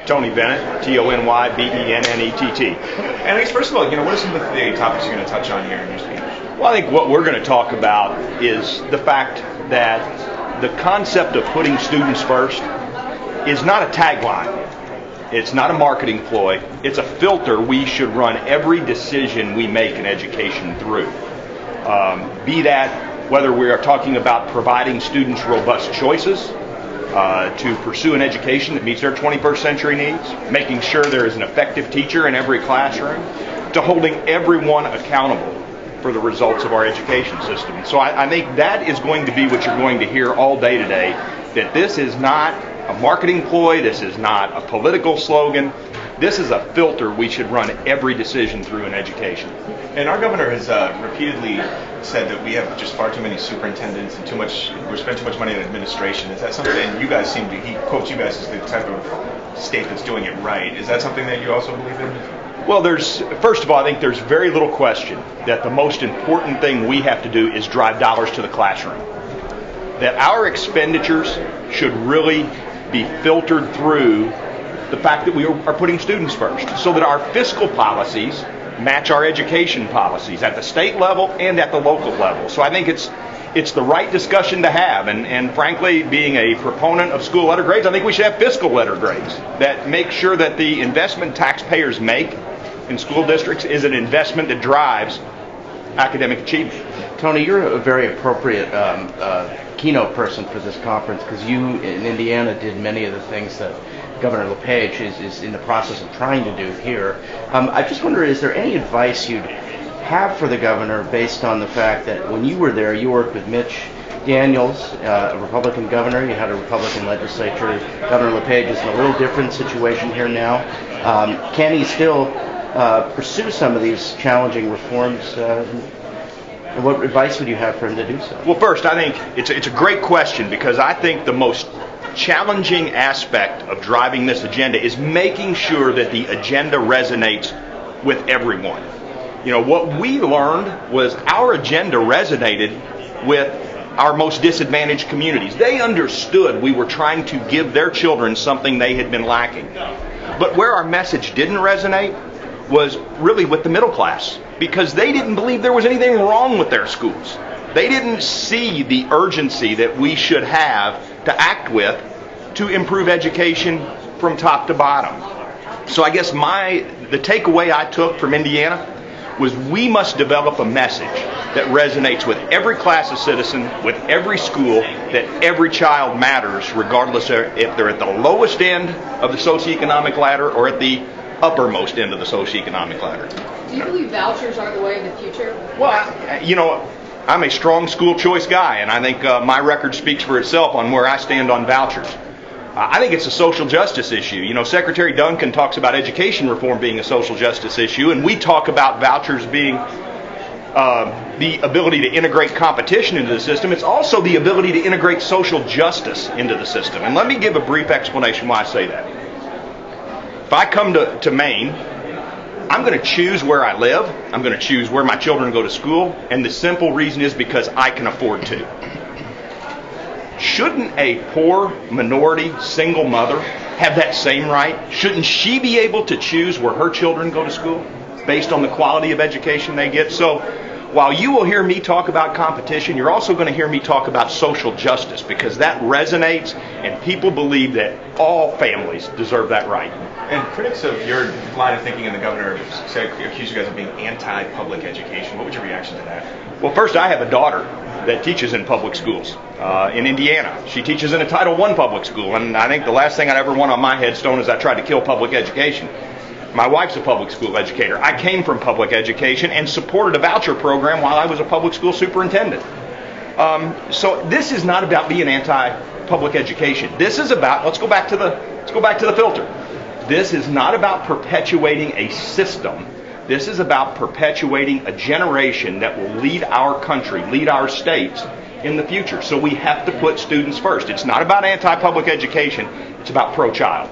Tony Bennett, Tony Bennett. And I guess, first of all, what are some of the topics you're going to touch on here in your speech? Well, I think what we're going to talk about is the fact that the concept of putting students first is not a tagline. It's not a marketing ploy. It's a filter we should run every decision we make in education through. Be that whether we are talking about providing students robust choices to pursue an education that meets their 21st century needs, making sure there is an effective teacher in every classroom, to holding everyone accountable for the results of our education system. So I think that is going to be what you're going to hear all day today, that this is not a marketing ploy, this is not a political slogan, this is a filter we should run every decision through in education. And our governor has repeatedly said that we have just far too many superintendents and we're spending too much money on administration. Is that something, and you guys seem to, he quotes you guys as the type of state that's doing it right. Is that something that you also believe in? Well, first of all, I think there's very little question that the most important thing we have to do is drive dollars to the classroom. That our expenditures should really be filtered through the fact that we are putting students first, so that our fiscal policies match our education policies at the state level and at the local level. So I think it's the right discussion to have, and frankly, being a proponent of school letter grades, I think we should have fiscal letter grades that make sure that the investment taxpayers make in school districts is an investment that drives academic achievement. Tony, you're a very appropriate keynote person for this conference, because you in Indiana did many of the things that Governor LePage is in the process of trying to do here. I just wonder, is there any advice you'd have for the governor based on the fact that when you were there, you worked with Mitch Daniels, a Republican governor, you had a Republican legislature. Governor LePage is in a little different situation here now. Can he still pursue some of these challenging reforms? And what advice would you have for him to do so? Well, first, I think it's a great question, because I think the most challenging aspect of driving this agenda is making sure that the agenda resonates with everyone. What we learned was our agenda resonated with our most disadvantaged communities. They understood we were trying to give their children something they had been lacking. But where our message didn't resonate was really with the middle class, because they didn't believe there was anything wrong with their schools. They didn't see the urgency that we should have to act with to improve education from top to bottom. So I guess the takeaway I took from Indiana was we must develop a message that resonates with every class of citizen, with every school, that every child matters, regardless of if they're at the lowest end of the socioeconomic ladder or at the uppermost end of the socioeconomic ladder. Do you believe vouchers are the way of the future? Well, I'm a strong school choice guy, and I think my record speaks for itself on where I stand on vouchers. I think it's a social justice issue. Secretary Duncan talks about education reform being a social justice issue, and we talk about vouchers being the ability to integrate competition into the system. It's also the ability to integrate social justice into the system. And let me give a brief explanation why I say that. If I come to Maine, I'm going to choose where I live. I'm going to choose where my children go to school. And the simple reason is because I can afford to. Shouldn't a poor minority single mother have that same right? Shouldn't she be able to choose where her children go to school based on the quality of education they get? So while you will hear me talk about competition, you're also going to hear me talk about social justice, because that resonates and people believe that all families deserve that right. And critics of your line of thinking and the governor accuse you guys of being anti-public education. What was your reaction to that? Well, first, I have a daughter that teaches in public schools in Indiana. She teaches in a Title I public school, and I think the last thing I'd ever want on my headstone is I tried to kill public education. My wife's a public school educator. I came from public education and supported a voucher program while I was a public school superintendent. So this is not about being anti-public education. This is about, let's go back to the filter. This is not about perpetuating a system. This is about perpetuating a generation that will lead our country, lead our states in the future. So we have to put students first. It's not about anti-public education. It's about pro-child.